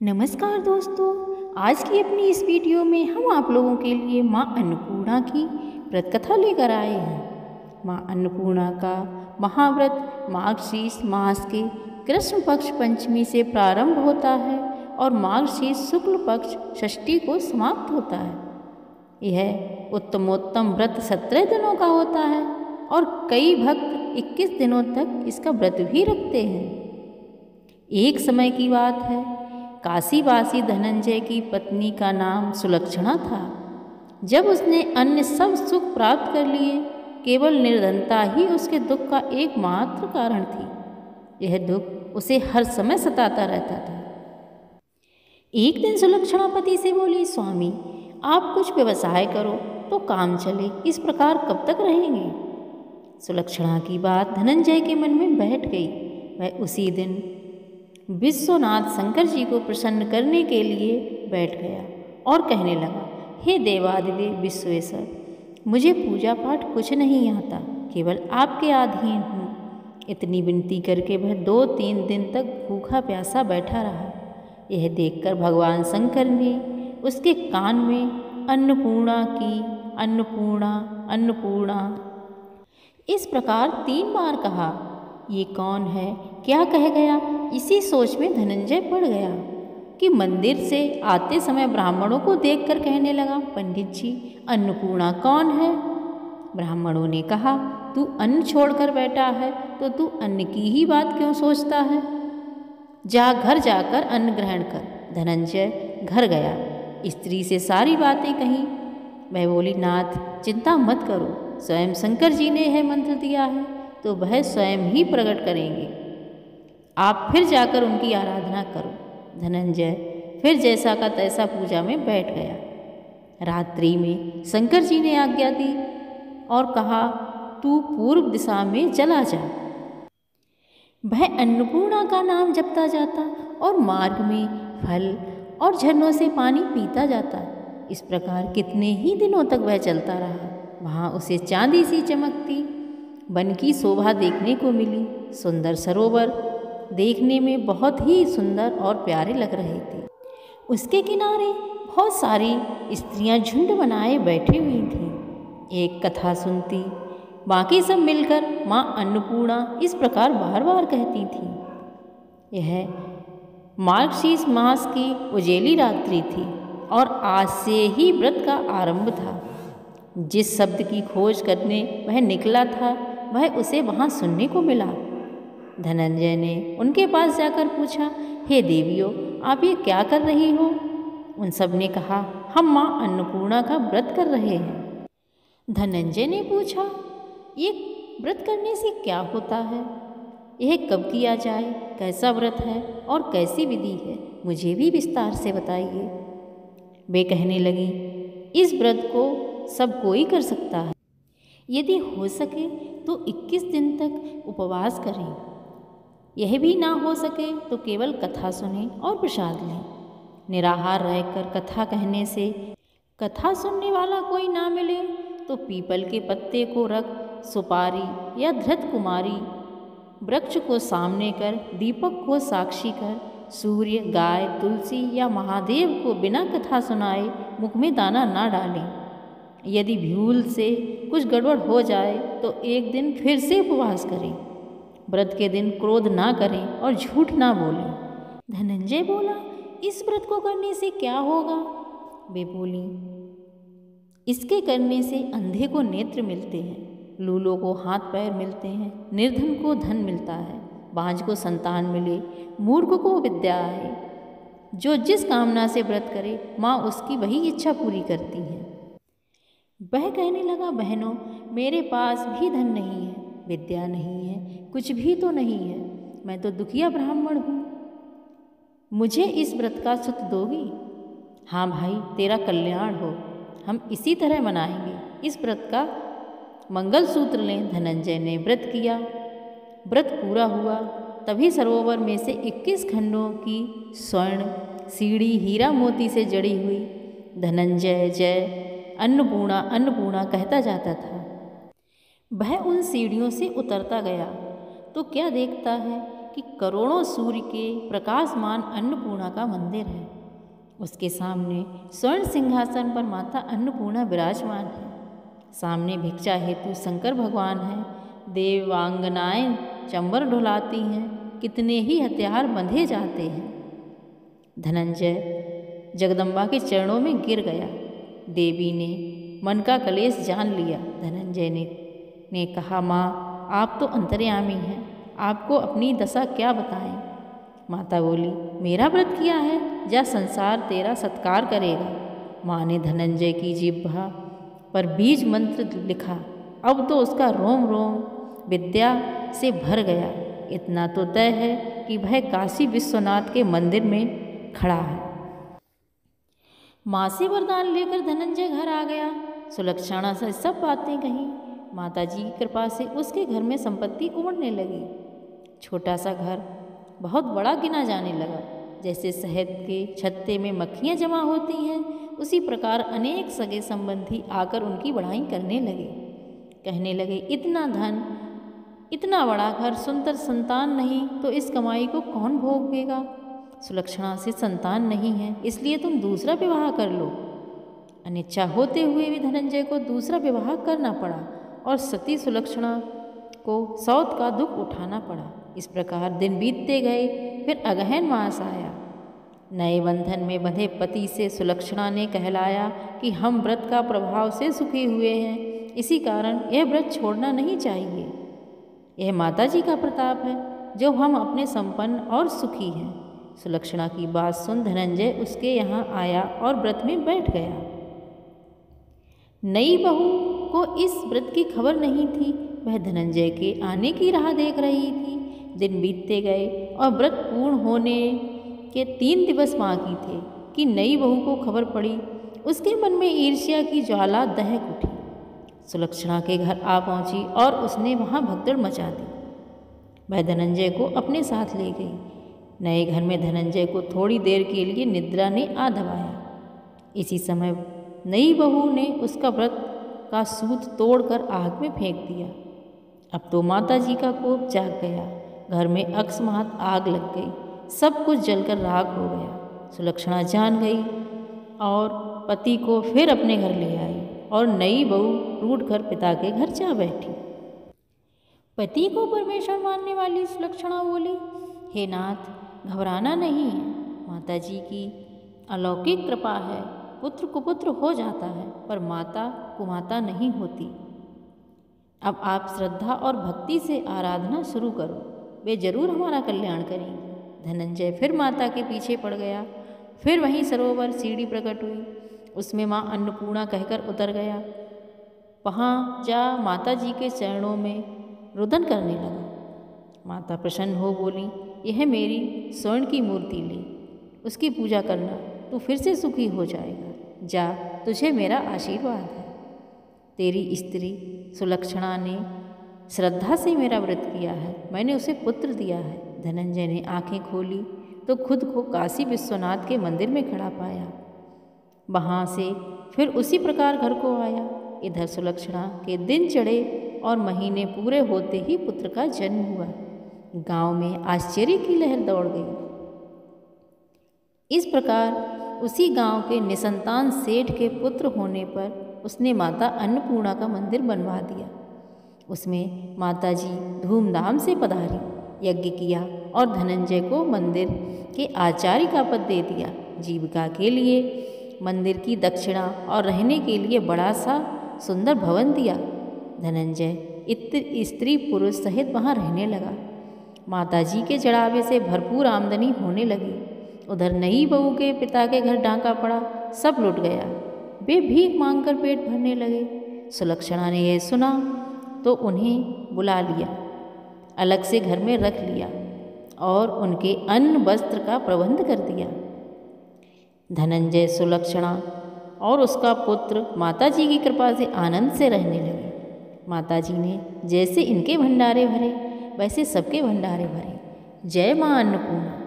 नमस्कार दोस्तों, आज की अपनी इस वीडियो में हम आप लोगों के लिए माँ अन्नपूर्णा की व्रत कथा लेकर आए हैं। माँ अन्नपूर्णा का महाव्रत मार्गशीर्ष मास के कृष्ण पक्ष पंचमी से प्रारंभ होता है और मार्गशीर्ष शुक्ल पक्ष षष्ठी को समाप्त होता है। यह उत्तमोत्तम व्रत 17 दिनों का होता है और कई भक्त 21 दिनों तक इसका व्रत भी रखते हैं। एक समय की बात है, काशीवासी धनंजय की पत्नी का नाम सुलक्षणा था। जब उसने अन्य सब सुख प्राप्त कर लिए, केवल निर्धनता ही उसके दुख का एकमात्र कारण थी। यह दुख उसे हर समय सताता रहता था। एक दिन सुलक्षणा पति से बोली, स्वामी आप कुछ व्यवसाय करो तो काम चले, इस प्रकार कब तक रहेंगे। सुलक्षणा की बात धनंजय के मन में बैठ गई। वह उसी दिन विश्वनाथ शंकर जी को प्रसन्न करने के लिए बैठ गया और कहने लगा, हे देवादिदेव विश्वेश्वर, मुझे पूजा पाठ कुछ नहीं आता, केवल आपके अधीन हूँ। इतनी विनती करके वह 2-3 दिन तक भूखा प्यासा बैठा रहा। यह देखकर भगवान शंकर ने उसके कान में अन्नपूर्णा की अन्नपूर्णा अन्नपूर्णा इस प्रकार 3 बार कहा। ये कौन है, क्या कह गया। इसी सोच में धनंजय पड़ गया कि मंदिर से आते समय ब्राह्मणों को देखकर कहने लगा, पंडित जी अन्नपूर्णा कौन है। ब्राह्मणों ने कहा, तू अन्न छोड़कर बैठा है तो तू अन्न की ही बात क्यों सोचता है, जा घर जाकर अन्न ग्रहण कर। धनंजय घर गया, स्त्री से सारी बातें कहीं। वह बोली, नाथ चिंता मत करो, स्वयं शंकर जी ने यह मंत्र दिया है तो वह स्वयं ही प्रकट करेंगे, आप फिर जाकर उनकी आराधना करो। धनंजय फिर जैसा का तैसा पूजा में बैठ गया। रात्रि में शंकर जी ने आज्ञा दी और कहा, तू पूर्व दिशा में चला जा। वह अन्नपूर्णा का नाम जपता जाता और मार्ग में फल और झरनों से पानी पीता जाता। इस प्रकार कितने ही दिनों तक वह चलता रहा। वहाँ उसे चांदी सी चमकती वन की शोभा देखने को मिली। सुंदर सरोवर देखने में बहुत ही सुंदर और प्यारे लग रहे थे। उसके किनारे बहुत सारी स्त्रियां झुंड बनाए बैठी हुई थीं। एक कथा सुनती, बाकी सब मिलकर माँ अन्नपूर्णा इस प्रकार बार बार कहती थीं। यह मार्गशीर्ष मास की उजेली रात्रि थी और आज से ही व्रत का आरंभ था। जिस शब्द की खोज करने वह निकला था, वह उसे वहाँ सुनने को मिला। धनंजय ने उनके पास जाकर पूछा, हे देवियों, आप ये क्या कर रही हो। उन सब ने कहा, हम माँ अन्नपूर्णा का व्रत कर रहे हैं। धनंजय ने पूछा, ये व्रत करने से क्या होता है, यह कब किया जाए, कैसा व्रत है और कैसी विधि है, मुझे भी विस्तार से बताइए। वे कहने लगी, इस व्रत को सब कोई कर सकता है। यदि हो सके तो 21 दिन तक उपवास करें। यह भी ना हो सके तो केवल कथा सुनें और प्रसाद लें। निराहार रहकर कथा कहने से, कथा सुनने वाला कोई ना मिले तो पीपल के पत्ते को रख सुपारी या धृत कुमारी वृक्ष को सामने कर, दीपक को साक्षी कर, सूर्य, गाय, तुलसी या महादेव को बिना कथा सुनाए मुख में दाना ना डालें। यदि भूल से कुछ गड़बड़ हो जाए तो एक दिन फिर से उपवास करें। व्रत के दिन क्रोध ना करें और झूठ ना बोलें। धनंजय बोला, इस व्रत को करने से क्या होगा। वे बोली, इसके करने से अंधे को नेत्र मिलते हैं, लूलों को हाथ पैर मिलते हैं, निर्धन को धन मिलता है, बांझ को संतान मिले, मूर्ख को विद्या आए। जो जिस कामना से व्रत करे, माँ उसकी वही इच्छा पूरी करती है। वह कहने लगा, बहनों मेरे पास भी धन नहीं है, विद्या नहीं है, कुछ भी तो नहीं है, मैं तो दुखिया ब्राह्मण हूँ। मुझे इस व्रत का सुख दोगी। हाँ भाई, तेरा कल्याण हो, हम इसी तरह मनाएंगे। इस व्रत का मंगल सूत्र लें। धनंजय ने व्रत किया। व्रत पूरा हुआ तभी सरोवर में से 21 खंडों की स्वर्ण सीढ़ी हीरा मोती से जड़ी हुई धनंजय जय अन्नपूर्णा अन्नपूर्णा कहता जाता था। वह उन सीढ़ियों से उतरता गया तो क्या देखता है, कि करोड़ों सूर्य के प्रकाशमान अन्नपूर्णा का मंदिर है। उसके सामने स्वर्ण सिंहासन पर माता अन्नपूर्णा विराजमान है। सामने भिक्षा हेतु शंकर भगवान हैं। देवांगनाएं चंबर ढुलाती हैं। कितने ही हथियार बंधे जाते हैं। धनंजय जगदम्बा के चरणों में गिर गया। देवी ने मन का कलेश जान लिया। धनंजय ने कहा, माँ आप तो अंतर्यामी हैं, आपको अपनी दशा क्या बताएं। माता बोली, मेरा व्रत किया है, जा संसार तेरा सत्कार करेगा। माँ ने धनंजय की जिह्वा पर बीज मंत्र लिखा। अब तो उसका रोम रोम विद्या से भर गया। इतना तो तय है कि वह काशी विश्वनाथ के मंदिर में खड़ा है। माँ से वरदान लेकर धनंजय घर आ गया। सुलक्षणा से सब बातें कहीं। माता जी की कृपा से उसके घर में संपत्ति उमड़ने लगी। छोटा सा घर बहुत बड़ा गिना जाने लगा। जैसे शहद के छत्ते में मक्खियाँ जमा होती हैं, उसी प्रकार अनेक सगे संबंधी आकर उनकी बढ़ाई करने लगे। कहने लगे, इतना धन, इतना बड़ा घर, सुंदर संतान नहीं तो इस कमाई को कौन भोगेगा। सुलक्षणा से संतान नहीं है, इसलिए तुम दूसरा विवाह कर लो। अनिच्छा होते हुए भी धनंजय को दूसरा विवाह करना पड़ा और सती सुलक्षणा को सौत का दुख उठाना पड़ा। इस प्रकार दिन बीतते गए। फिर अगहन मास आया। नए बंधन में बंधे पति से सुलक्षणा ने कहलाया कि हम व्रत का प्रभाव से सुखी हुए हैं, इसी कारण यह व्रत छोड़ना नहीं चाहिए। यह माता जी का प्रताप है जो हम अपने संपन्न और सुखी हैं। सुलक्षणा की बात सुन धनंजय उसके यहाँ आया और व्रत में बैठ गया। नई बहू को इस व्रत की खबर नहीं थी। वह धनंजय के आने की राह देख रही थी। दिन बीतते गए और व्रत पूर्ण होने के 3 दिवस बाकी थे कि नई बहू को खबर पड़ी। उसके मन में ईर्ष्या की ज्वाला दहक उठी। सुलक्षणा के घर आ पहुंची और उसने वहां भगदड़ मचा दी। वह धनंजय को अपने साथ ले गई। नए घर में धनंजय को थोड़ी देर के लिए निद्रा ने आ दबाया। इसी समय नई बहू ने उसका व्रत का सूत तोड़कर आग में फेंक दिया। अब तो माता जी का कोप जाग गया। घर में अकस्मात आग लग गई। सब कुछ जलकर राख हो गया। सुलक्षणा जान गई और पति को फिर अपने घर ले आई और नई बहू टूटकर पिता के घर जा बैठी। पति को परमेश्वर मानने वाली सुलक्षणा बोली, हे नाथ, घबराना नहीं है। माता जी की अलौकिक कृपा है। पुत्र कुपुत्र हो जाता है पर माता कुमाता नहीं होती। अब आप श्रद्धा और भक्ति से आराधना शुरू करो, वे जरूर हमारा कल्याण करेंगी। धनंजय फिर माता के पीछे पड़ गया। फिर वहीं सरोवर सीढ़ी प्रकट हुई। उसमें माँ अन्नपूर्णा कहकर उतर गया। वहाँ जा माता जी के चरणों में रुदन करने लगा। माता प्रसन्न हो बोली, यह मेरी स्वर्ण की मूर्ति ले, उसकी पूजा करना, तू फिर से सुखी हो जाएगा। जा, तुझे मेरा आशीर्वाद है। तेरी स्त्री सुलक्षणा ने श्रद्धा से मेरा व्रत किया है, मैंने उसे पुत्र दिया है। धनंजय ने आंखें खोली तो खुद को काशी विश्वनाथ के मंदिर में खड़ा पाया। वहाँ से फिर उसी प्रकार घर को आया। इधर सुलक्षणा के दिन चढ़े और महीने पूरे होते ही पुत्र का जन्म हुआ। गांव में आश्चर्य की लहर दौड़ गई। इस प्रकार उसी गांव के निसंतान सेठ के पुत्र होने पर उसने माता अन्नपूर्णा का मंदिर बनवा दिया। उसमें माता जी धूमधाम से पधारी, यज्ञ किया और धनंजय को मंदिर के आचार्य का पद दे दिया। जीविका के लिए मंदिर की दक्षिणा और रहने के लिए बड़ा सा सुंदर भवन दिया। धनंजय स्त्री पुरुष सहित वहाँ रहने लगा। माता जी के चढ़ावे से भरपूर आमदनी होने लगी। उधर नई बहू के पिता के घर डांका पड़ा, सब लुट गया। वे भीख मांगकर पेट भरने लगे। सुलक्षणा ने यह सुना तो उन्हें बुला लिया, अलग से घर में रख लिया और उनके अन्न वस्त्र का प्रबंध कर दिया। धनंजय, सुलक्षणा और उसका पुत्र माता जी की कृपा से आनंद से रहने लगे। माता जी ने जैसे इनके भंडारे भरे वैसे सबके भंडारे भरे। जय माँ अन्नपूर्णा।